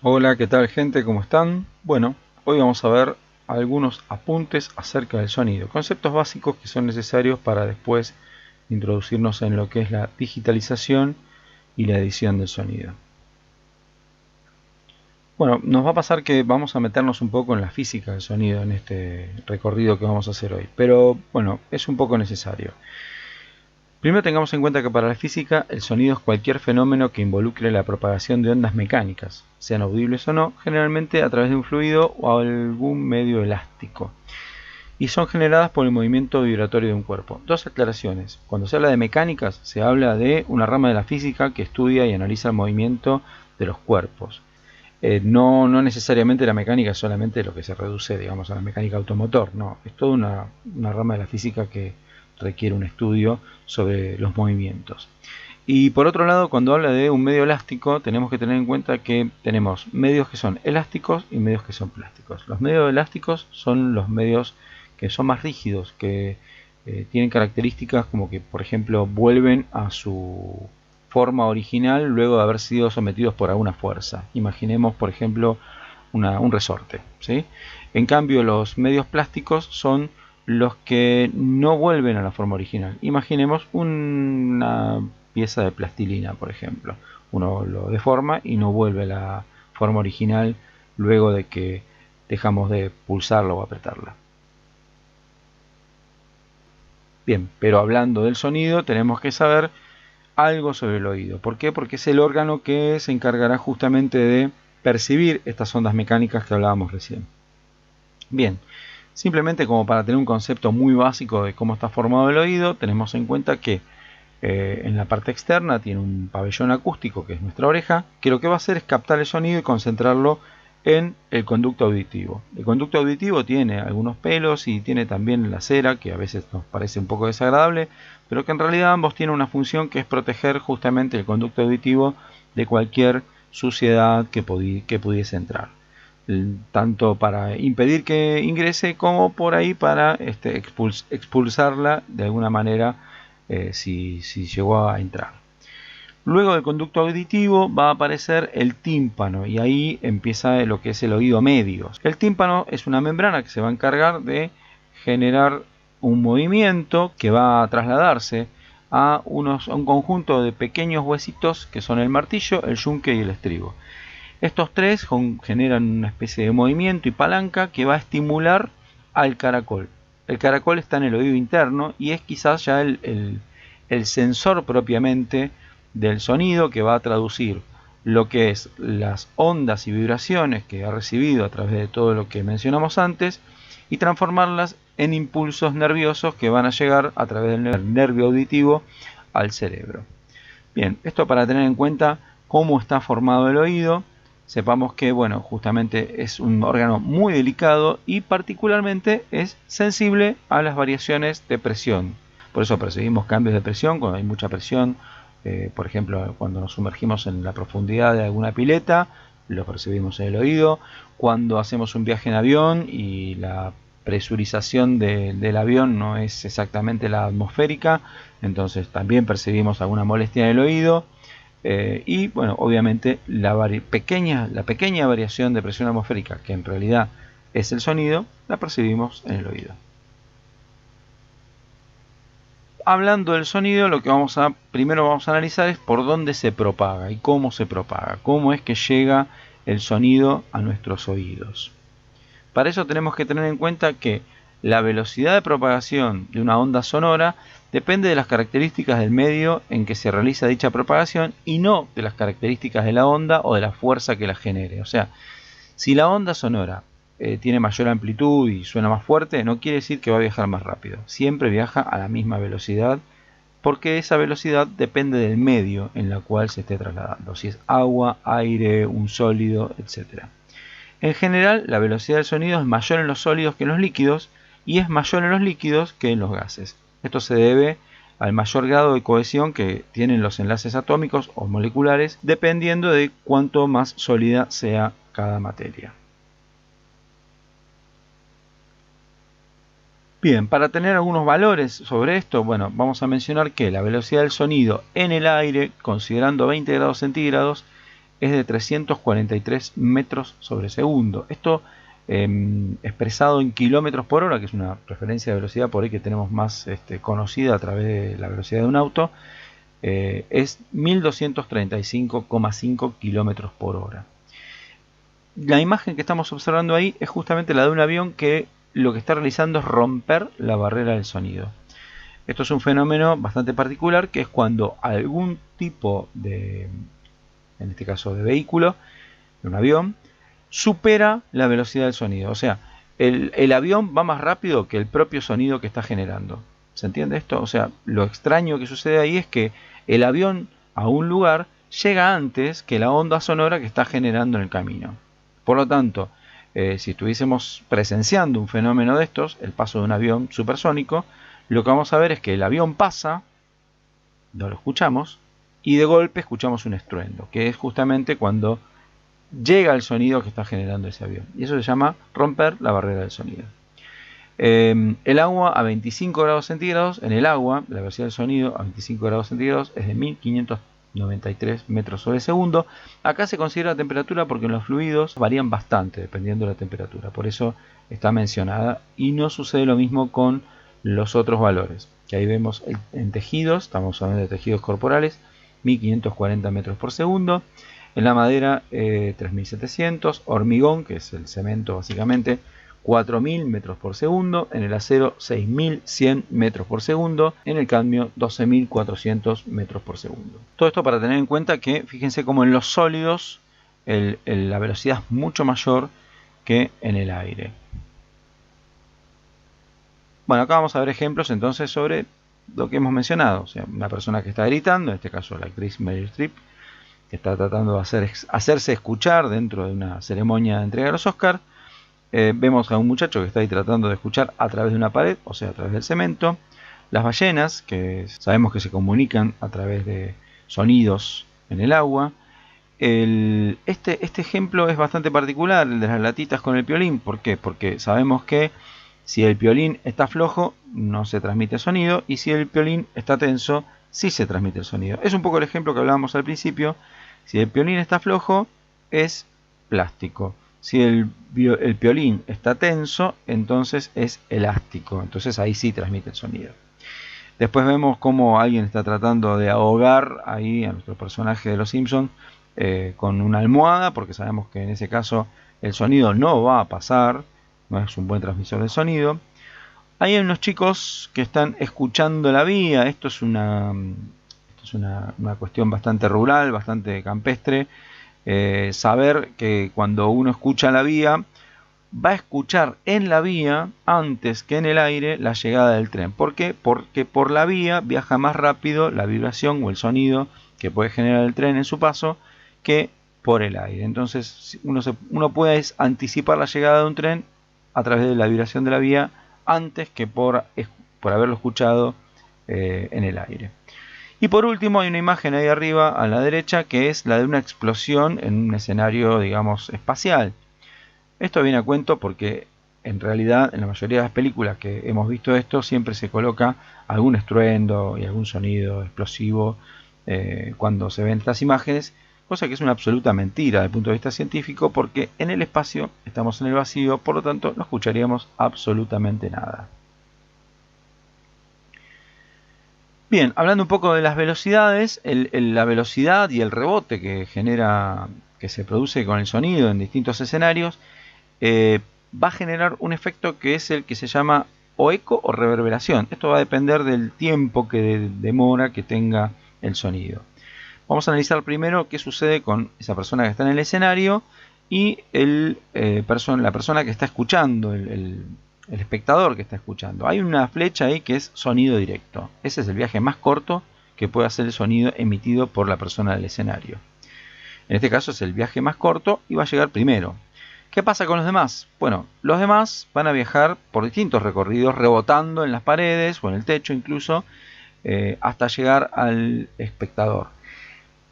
Hola, ¿qué tal gente? ¿Cómo están? Bueno, hoy vamos a ver algunos apuntes acerca del sonido, conceptos básicos que son necesarios para después introducirnos en lo que es la digitalización y la edición del sonido. Bueno, nos va a pasar que vamos a meternos un poco en la física del sonido en este recorrido que vamos a hacer hoy, pero bueno, es un poco necesario. Primero tengamos en cuenta que para la física el sonido es cualquier fenómeno que involucre la propagación de ondas mecánicas, sean audibles o no, generalmente a través de un fluido o algún medio elástico, y son generadas por el movimiento vibratorio de un cuerpo. Dos aclaraciones. Cuando se habla de mecánicas, se habla de una rama de la física que estudia y analiza el movimiento de los cuerpos. No necesariamente la mecánica es solamente lo que se reduce, digamos, a la mecánica automotor, no, es toda una rama de la física que requiere un estudio sobre los movimientos. Y por otro lado, cuando habla de un medio elástico, tenemos que tener en cuenta que tenemos medios que son elásticos y medios que son plásticos. Los medios elásticos son los medios que son más rígidos, que tienen características como que, por ejemplo, vuelven a su forma original luego de haber sido sometidos por alguna fuerza. Imaginemos, por ejemplo, un resorte, ¿sí? En cambio, los medios plásticos son los que no vuelven a la forma original. Imaginemos una pieza de plastilina, por ejemplo. Uno lo deforma y no vuelve a la forma original luego de que dejamos de pulsarla o apretarla. Bien, pero hablando del sonido, tenemos que saber algo sobre el oído. ¿Por qué? Porque es el órgano que se encargará justamente de percibir estas ondas mecánicas que hablábamos recién. Bien, simplemente como para tener un concepto muy básico de cómo está formado el oído, tenemos en cuenta que en la parte externa tiene un pabellón acústico, que es nuestra oreja, que lo que va a hacer es captar el sonido y concentrarlo en el conducto auditivo. El conducto auditivo tiene algunos pelos y tiene también la cera, que a veces nos parece un poco desagradable, pero que en realidad ambos tienen una función que es proteger justamente el conducto auditivo de cualquier suciedad que pudiese entrar. Tanto para impedir que ingrese como por ahí para expulsarla de alguna manera si llegó a entrar. Luego del conducto auditivo va a aparecer el tímpano y ahí empieza lo que es el oído medio. El tímpano es una membrana que se va a encargar de generar un movimiento que va a trasladarse a un conjunto de pequeños huesitos que son el martillo, el yunque y el estribo. Estos tres generan una especie de movimiento y palanca que va a estimular al caracol. El caracol está en el oído interno y es quizás ya el sensor propiamente del sonido que va a traducir lo que es las ondas y vibraciones que ha recibido a través de todo lo que mencionamos antes y transformarlas en impulsos nerviosos que van a llegar a través del nervio auditivo al cerebro. Bien, esto para tener en cuenta cómo está formado el oído. Sepamos que, bueno, justamente es un órgano muy delicado y particularmente es sensible a las variaciones de presión. Por eso percibimos cambios de presión cuando hay mucha presión. Por ejemplo, cuando nos sumergimos en la profundidad de alguna pileta, lo percibimos en el oído. Cuando hacemos un viaje en avión y la presurización del avión no es exactamente la atmosférica, entonces también percibimos alguna molestia en el oído. Y bueno, obviamente la pequeña variación de presión atmosférica, que en realidad es el sonido, la percibimos en el oído. Hablando del sonido, lo que primero vamos a analizar es por dónde se propaga y cómo se propaga, cómo es que llega el sonido a nuestros oídos. Para eso tenemos que tener en cuenta que la velocidad de propagación de una onda sonora depende de las características del medio en que se realiza dicha propagación y no de las características de la onda o de la fuerza que la genere. O sea, si la onda sonora tiene mayor amplitud y suena más fuerte, no quiere decir que va a viajar más rápido. Siempre viaja a la misma velocidad porque esa velocidad depende del medio en el cual se esté trasladando. Si es agua, aire, un sólido, etc. En general, la velocidad del sonido es mayor en los sólidos que en los líquidos y es mayor en los líquidos que en los gases. Esto se debe al mayor grado de cohesión que tienen los enlaces atómicos o moleculares, dependiendo de cuánto más sólida sea cada materia. Bien, para tener algunos valores sobre esto, bueno, vamos a mencionar que la velocidad del sonido en el aire, considerando 20 grados centígrados, es de 343 metros sobre segundo. Esto expresado en kilómetros por hora, que es una referencia de velocidad por ahí que tenemos más conocida a través de la velocidad de un auto, es 1235,5 kilómetros por hora. La imagen que estamos observando ahí es justamente la de un avión que lo que está realizando es romper la barrera del sonido. Esto es un fenómeno bastante particular, que es cuando algún tipo de, en este caso de vehículo, de un avión, supera la velocidad del sonido. O sea, el avión va más rápido que el propio sonido que está generando. ¿Se entiende esto? O sea, lo extraño que sucede ahí es que el avión a un lugar llega antes que la onda sonora que está generando en el camino. Por lo tanto, si estuviésemos presenciando un fenómeno de estos, el paso de un avión supersónico, lo que vamos a ver es que el avión pasa, no lo escuchamos, y de golpe escuchamos un estruendo, que es justamente cuando llega el sonido que está generando ese avión. Y eso se llama romper la barrera del sonido. El agua a 25 grados centígrados, en el agua, la velocidad del sonido a 25 grados centígrados es de 1593 metros sobre segundo. Acá se considera la temperatura porque los fluidos varían bastante dependiendo de la temperatura. Por eso está mencionada y no sucede lo mismo con los otros valores. Que ahí vemos en tejidos, estamos hablando de tejidos corporales, 1540 metros por segundo. En la madera 3700, hormigón, que es el cemento básicamente, 4000 metros por segundo, en el acero 6100 metros por segundo, en el cadmio 12400 metros por segundo. Todo esto para tener en cuenta que, fíjense como en los sólidos la velocidad es mucho mayor que en el aire. Bueno, acá vamos a ver ejemplos entonces sobre lo que hemos mencionado. O sea, una persona que está gritando, en este caso la actriz Meryl Streep, que está tratando de hacerse escuchar dentro de una ceremonia de entrega de los Oscars. Vemos a un muchacho que está ahí tratando de escuchar a través de una pared, o sea, a través del cemento. Las ballenas, que sabemos que se comunican a través de sonidos en el agua. Este ejemplo es bastante particular, el de las latitas con el piolín. ¿Por qué? Porque sabemos que si el piolín está flojo, no se transmite sonido, y si el piolín está tenso, sí se transmite el sonido. Es un poco el ejemplo que hablábamos al principio. Si el piolín está flojo, es plástico. Si el piolín está tenso, entonces es elástico. Entonces ahí sí transmite el sonido. Después vemos cómo alguien está tratando de ahogar ahí a nuestro personaje de Los Simpsons con una almohada, porque sabemos que en ese caso el sonido no va a pasar, no es un buen transmisor de sonido. Hay unos chicos que están escuchando la vía. Esto es una cuestión bastante rural, bastante campestre. Saber que cuando uno escucha la vía, va a escuchar en la vía antes que en el aire la llegada del tren. ¿Por qué? Porque por la vía viaja más rápido la vibración o el sonido que puede generar el tren en su paso que por el aire. Entonces uno puede anticipar la llegada de un tren a través de la vibración de la vía antes que por haberlo escuchado en el aire. Y por último hay una imagen ahí arriba a la derecha que es la de una explosión en un escenario, digamos, espacial. Esto viene a cuento porque en realidad en la mayoría de las películas que hemos visto esto siempre se coloca algún estruendo y algún sonido explosivo cuando se ven estas imágenes, cosa que es una absoluta mentira desde el punto de vista científico porque en el espacio estamos en el vacío, por lo tanto no escucharíamos absolutamente nada. Bien, hablando un poco de las velocidades, la velocidad y el rebote que se produce con el sonido en distintos escenarios, va a generar un efecto que es el que se llama o eco o reverberación. Esto va a depender del tiempo que demora que tenga el sonido. Vamos a analizar primero qué sucede con esa persona que está en el escenario y la persona que está escuchando, el espectador que está escuchando. Hay una flecha ahí que es sonido directo. Ese es el viaje más corto que puede hacer el sonido emitido por la persona del escenario. En este caso es el viaje más corto y va a llegar primero. ¿Qué pasa con los demás? Bueno, los demás van a viajar por distintos recorridos, rebotando en las paredes o en el techo incluso, hasta llegar al espectador.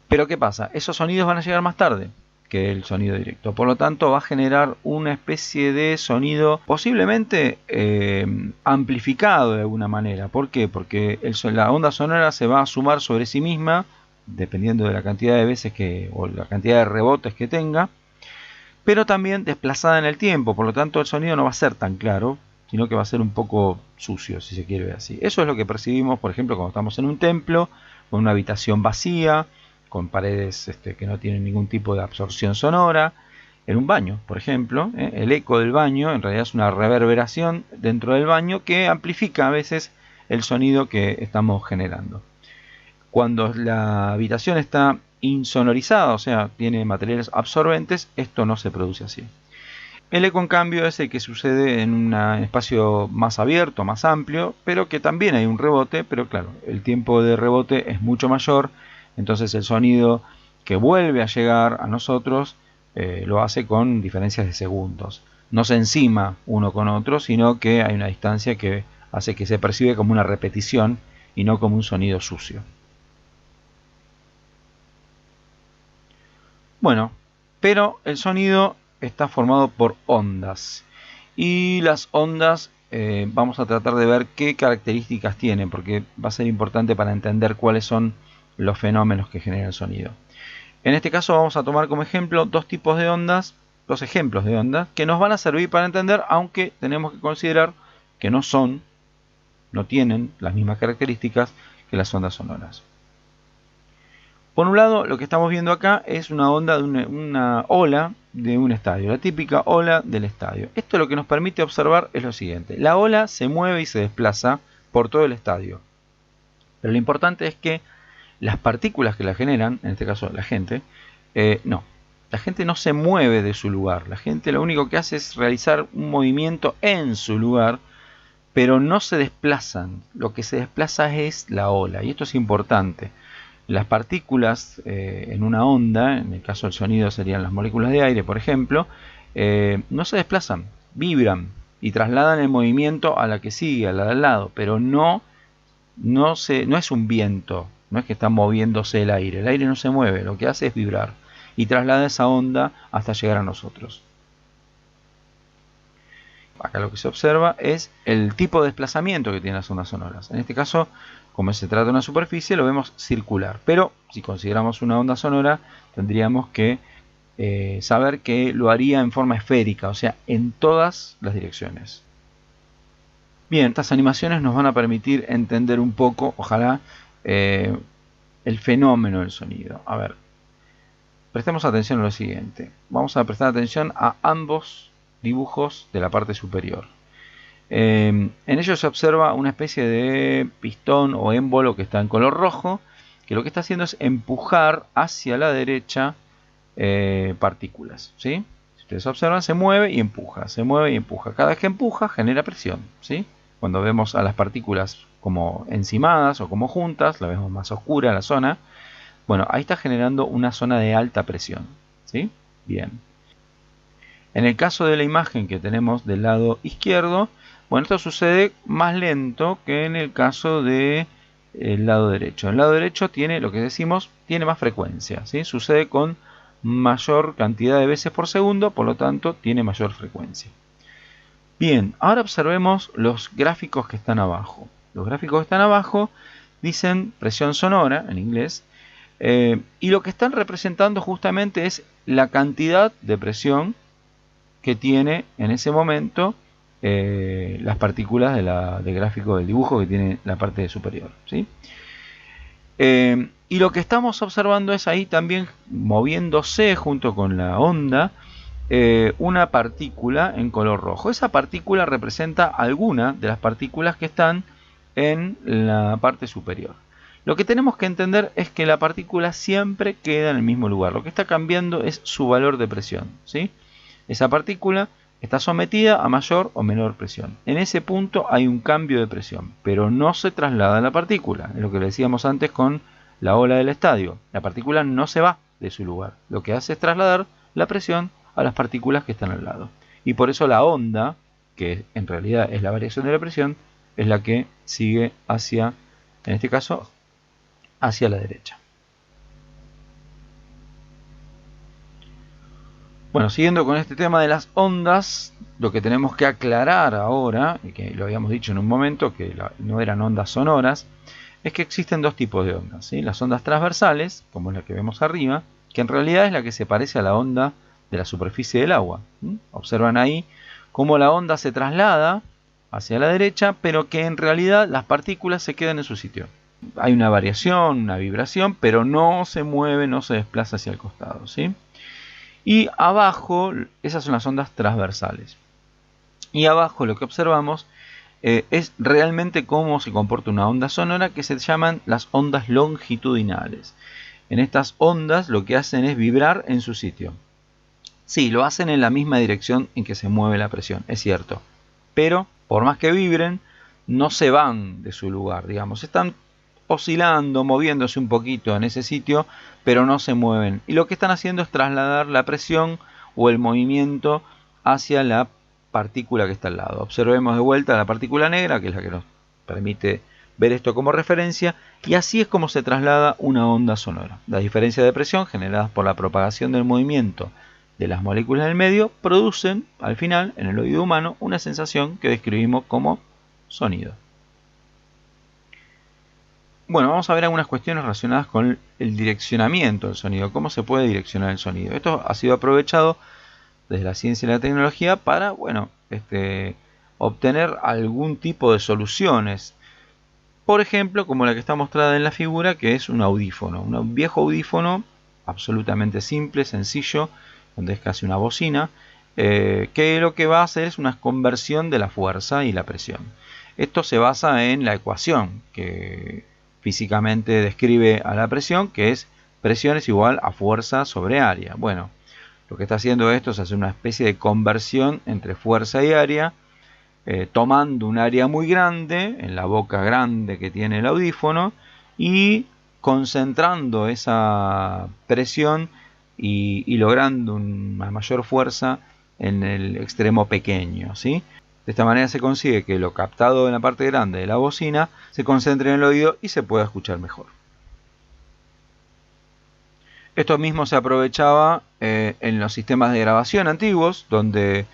Pero ¿qué pasa? Esos sonidos van a llegar más tarde que el sonido directo. Por lo tanto va a generar una especie de sonido posiblemente amplificado de alguna manera. ¿Por qué? Porque la onda sonora se va a sumar sobre sí misma dependiendo de la cantidad de veces o la cantidad de rebotes que tenga, pero también desplazada en el tiempo, por lo tanto el sonido no va a ser tan claro, sino que va a ser un poco sucio, si se quiere ver así. Eso es lo que percibimos, por ejemplo, cuando estamos en un templo, con una habitación vacía, con paredes que no tienen ningún tipo de absorción sonora. En un baño, por ejemplo, el eco del baño en realidad es una reverberación dentro del baño que amplifica a veces el sonido que estamos generando. Cuando la habitación está insonorizada, o sea, tiene materiales absorbentes, esto no se produce así. El eco, en cambio, es el que sucede en un espacio más abierto, más amplio, pero que también hay un rebote, pero claro, el tiempo de rebote es mucho mayor, entonces el sonido que vuelve a llegar a nosotros lo hace con diferencias de segundos. No se encima uno con otro, sino que hay una distancia que hace que se percibe como una repetición y no como un sonido sucio. Bueno, pero el sonido está formado por ondas. Y las ondas vamos a tratar de ver qué características tienen, porque va a ser importante para entender cuáles son los fenómenos que genera el sonido. En este caso vamos a tomar como ejemplo dos tipos de ondas, dos ejemplos de ondas, que nos van a servir para entender, aunque tenemos que considerar que no tienen las mismas características que las ondas sonoras. Por un lado, lo que estamos viendo acá es una onda de una ola de un estadio, la típica ola del estadio. Esto lo que nos permite observar es lo siguiente: la ola se mueve y se desplaza por todo el estadio. Pero lo importante es que las partículas que la generan, en este caso la gente, la gente no se mueve de su lugar. La gente lo único que hace es realizar un movimiento en su lugar, pero no se desplazan. Lo que se desplaza es la ola, y esto es importante. Las partículas en una onda, en el caso del sonido serían las moléculas de aire, por ejemplo, no se desplazan, vibran y trasladan el movimiento a la que sigue, a la de al lado, pero no es un viento, no es que está moviéndose el aire no se mueve, lo que hace es vibrar y traslada esa onda hasta llegar a nosotros. Acá lo que se observa es el tipo de desplazamiento que tienen las ondas sonoras. En este caso, como se trata de una superficie, lo vemos circular. Pero si consideramos una onda sonora, tendríamos que saber que lo haría en forma esférica, o sea, en todas las direcciones. Bien, estas animaciones nos van a permitir entender un poco, ojalá, el fenómeno del sonido. A ver, prestemos atención a lo siguiente. Vamos a prestar atención a ambos dibujos de la parte superior. En ellos se observa una especie de pistón o émbolo que está en color rojo, que lo que está haciendo es empujar hacia la derecha partículas, ¿sí? Si ustedes observan, se mueve y empuja, se mueve y empuja. Cada vez que empuja genera presión, ¿sí? Cuando vemos a las partículas como encimadas o como juntas, la vemos más oscura la zona. Bueno, ahí está generando una zona de alta presión, ¿sí? Bien. En el caso de la imagen que tenemos del lado izquierdo, bueno, esto sucede más lento que en el caso del lado derecho. El lado derecho tiene, lo que decimos, tiene más frecuencia, ¿sí? Sucede con mayor cantidad de veces por segundo, por lo tanto tiene mayor frecuencia. Bien, ahora observemos los gráficos que están abajo. Los gráficos que están abajo dicen presión sonora, en inglés, y lo que están representando justamente es la cantidad de presión que tiene en ese momento las partículas del gráfico del dibujo que tiene la parte superior, ¿sí? Y lo que estamos observando es ahí también moviéndose junto con la onda una partícula en color rojo. Esa partícula representa alguna de las partículas que están en la parte superior. Lo que tenemos que entender es que la partícula siempre queda en el mismo lugar. Lo que está cambiando es su valor de presión, ¿sí? Esa partícula está sometida a mayor o menor presión. En ese punto hay un cambio de presión, pero no se traslada a la partícula. Es lo que le decíamos antes con la ola del estadio. La partícula no se va de su lugar. Lo que hace es trasladar la presión a las partículas que están al lado. Y por eso la onda, que en realidad es la variación de la presión, es la que sigue hacia, en este caso, hacia la derecha. Bueno, siguiendo con este tema de las ondas, lo que tenemos que aclarar ahora, y que lo habíamos dicho en un momento, que no eran ondas sonoras, es que existen dos tipos de ondas, ¿sí? Las ondas transversales, como la que vemos arriba, que en realidad es la que se parece a la onda de la superficie del agua. Observan ahí cómo la onda se traslada hacia la derecha, pero que en realidad las partículas se quedan en su sitio. Hay una variación, una vibración, pero no se mueve, no se desplaza hacia el costado, ¿sí? Y abajo, esas son las ondas transversales. Y abajo lo que observamos es realmente cómo se comporta una onda sonora, que se llaman las ondas longitudinales. En estas ondas lo que hacen es vibrar en su sitio. Sí, lo hacen en la misma dirección en que se mueve la presión, es cierto. Pero, por más que vibren, no se van de su lugar, digamos. Están oscilando, moviéndose un poquito en ese sitio, pero no se mueven. Y lo que están haciendo es trasladar la presión o el movimiento hacia la partícula que está al lado. Observemos de vuelta la partícula negra, que es la que nos permite ver esto como referencia, y así es como se traslada una onda sonora. La diferencia de presión generada por la propagación del movimiento de las moléculas del medio producen, al final, en el oído humano, una sensación que describimos como sonido. Bueno, vamos a ver algunas cuestiones relacionadas con el direccionamiento del sonido, cómo se puede direccionar el sonido. Esto ha sido aprovechado desde la ciencia y la tecnología para, obtener algún tipo de soluciones. Por ejemplo, como la que está mostrada en la figura, que es un audífono. Un viejo audífono, absolutamente simple, sencillo, donde es casi una bocina, que lo que va a hacer es una conversión de la fuerza y la presión. Esto se basa en la ecuación que físicamente describe a la presión, que es presión es igual a fuerza sobre área. Bueno, lo que está haciendo esto es hacer una especie de conversión entre fuerza y área, tomando un área muy grande, en la boca grande que tiene el audífono, y concentrando esa presión y logrando una mayor fuerza en el extremo pequeño, ¿sí? De esta manera se consigue que lo captado en la parte grande de la bocina se concentre en el oído y se pueda escuchar mejor. Esto mismo se aprovechaba en los sistemas de grabación antiguos, donde,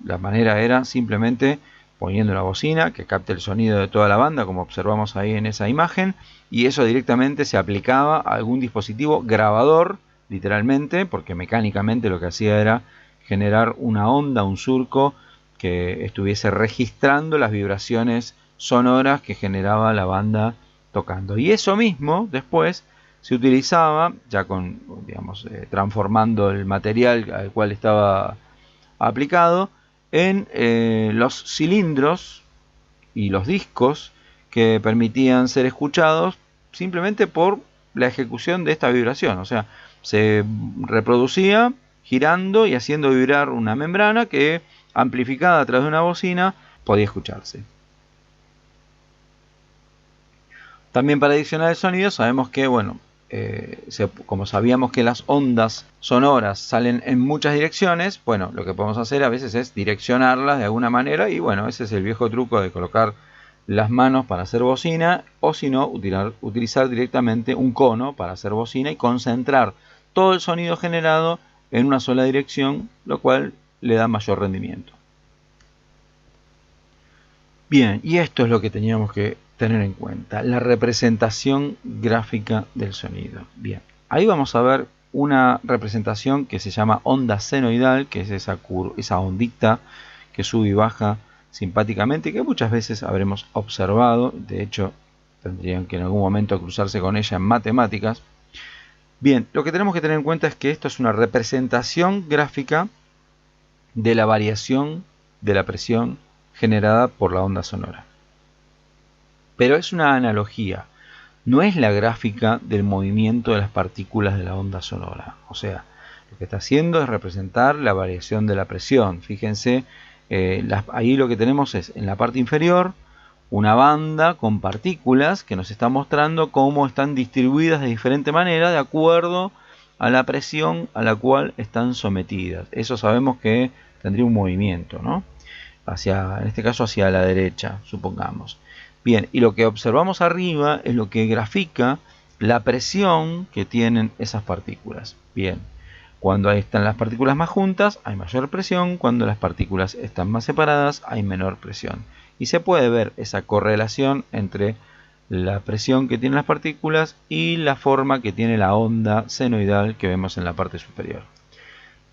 la manera era simplemente poniendo una bocina que capte el sonido de toda la banda, como observamos ahí en esa imagen, y eso directamente se aplicaba a algún dispositivo grabador, literalmente, porque mecánicamente lo que hacía era generar una onda, un surco, que estuviese registrando las vibraciones sonoras que generaba la banda tocando. Y eso mismo después se utilizaba, ya transformando el material al cual estaba aplicado, en los cilindros y los discos que permitían ser escuchados simplemente por la ejecución de esta vibración. O sea, se reproducía girando y haciendo vibrar una membrana que, amplificada a través de una bocina, podía escucharse. También para adicionar el sonido sabemos que, como sabíamos que las ondas sonoras salen en muchas direcciones, lo que podemos hacer a veces es direccionarlas de alguna manera, y ese es el viejo truco de colocar las manos para hacer bocina, o si no, utilizar directamente un cono para hacer bocina y concentrar todo el sonido generado en una sola dirección, lo cual le da mayor rendimiento. Bien, y esto es lo que teníamos que tener en cuenta, la representación gráfica del sonido. Bien, ahí vamos a ver una representación que se llama onda senoidal, que es esa ondita que sube y baja simpáticamente, y que muchas veces habremos observado. De hecho, tendrían que en algún momento cruzarse con ella en matemáticas. Bien, lo que tenemos que tener en cuenta es que esto es una representación gráfica de la variación de la presión generada por la onda sonora. Pero es una analogía, no es la gráfica del movimiento de las partículas de la onda sonora. O sea, lo que está haciendo es representar la variación de la presión. Fíjense, ahí lo que tenemos es en la parte inferior una banda con partículas que nos está mostrando cómo están distribuidas de diferente manera de acuerdo a la presión a la cual están sometidas. Eso sabemos que tendría un movimiento, ¿no? En este caso hacia la derecha, supongamos. Bien, y lo que observamos arriba es lo que grafica la presión que tienen esas partículas. Bien, cuando ahí están las partículas más juntas hay mayor presión, cuando las partículas están más separadas hay menor presión. Y se puede ver esa correlación entre la presión que tienen las partículas y la forma que tiene la onda senoidal que vemos en la parte superior.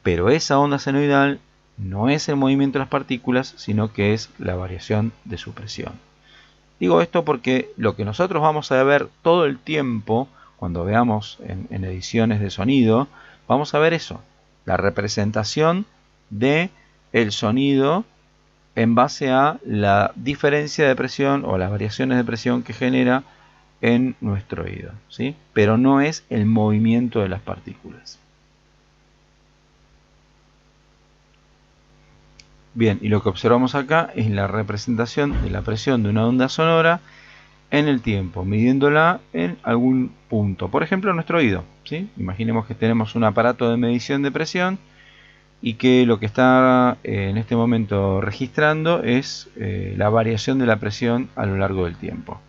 Pero esa onda senoidal no es el movimiento de las partículas, sino que es la variación de su presión. Digo esto porque lo que nosotros vamos a ver todo el tiempo, cuando veamos en ediciones de sonido, vamos a ver eso, la representación de el sonido en base a la diferencia de presión o las variaciones de presión que genera en nuestro oído, ¿sí? Pero no es el movimiento de las partículas. Bien, y lo que observamos acá es la representación de la presión de una onda sonora en el tiempo, midiéndola en algún punto, por ejemplo en nuestro oído, ¿sí? Imaginemos que tenemos un aparato de medición de presión y que lo que está en este momento registrando es la variación de la presión a lo largo del tiempo.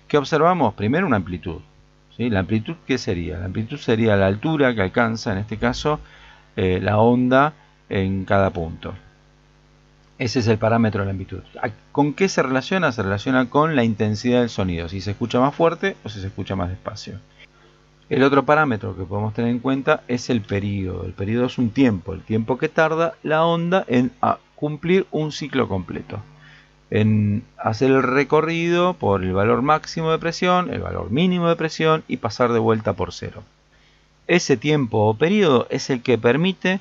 ¿Qué observamos? Primero una amplitud, ¿sí? ¿La amplitud qué sería? La amplitud sería la altura que alcanza, en este caso, la onda en cada punto. Ese es el parámetro de la amplitud. ¿Con qué se relaciona? Se relaciona con la intensidad del sonido, si se escucha más fuerte o si se escucha más despacio. El otro parámetro que podemos tener en cuenta es el periodo. El periodo es un tiempo, el tiempo que tarda la onda en cumplir un ciclo completo. En hacer el recorrido por el valor máximo de presión, el valor mínimo de presión y pasar de vuelta por cero. Ese tiempo o periodo es el que permite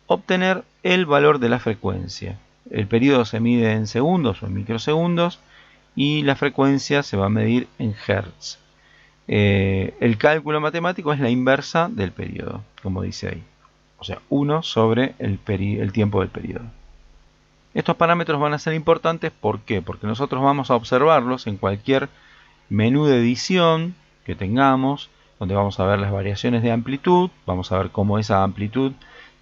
obtener el valor de la frecuencia. El periodo se mide en segundos o en microsegundos y la frecuencia se va a medir en hertz. El cálculo matemático es la inversa del periodo, como dice ahí. O sea, 1 sobre el tiempo del periodo. Estos parámetros van a ser importantes, ¿por qué? Porque nosotros vamos a observarlos en cualquier menú de edición que tengamos, donde vamos a ver las variaciones de amplitud, vamos a ver cómo esa amplitud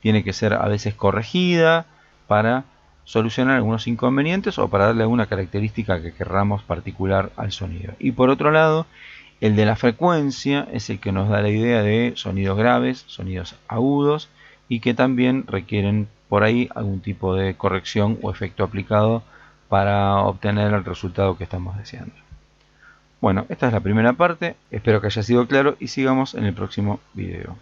tiene que ser a veces corregida para solucionar algunos inconvenientes o para darle alguna característica que querramos particular al sonido. Y por otro lado, el de la frecuencia es el que nos da la idea de sonidos graves, sonidos agudos y que también requieren por ahí algún tipo de corrección o efecto aplicado para obtener el resultado que estamos deseando. Bueno, esta es la primera parte, espero que haya sido claro y sigamos en el próximo video.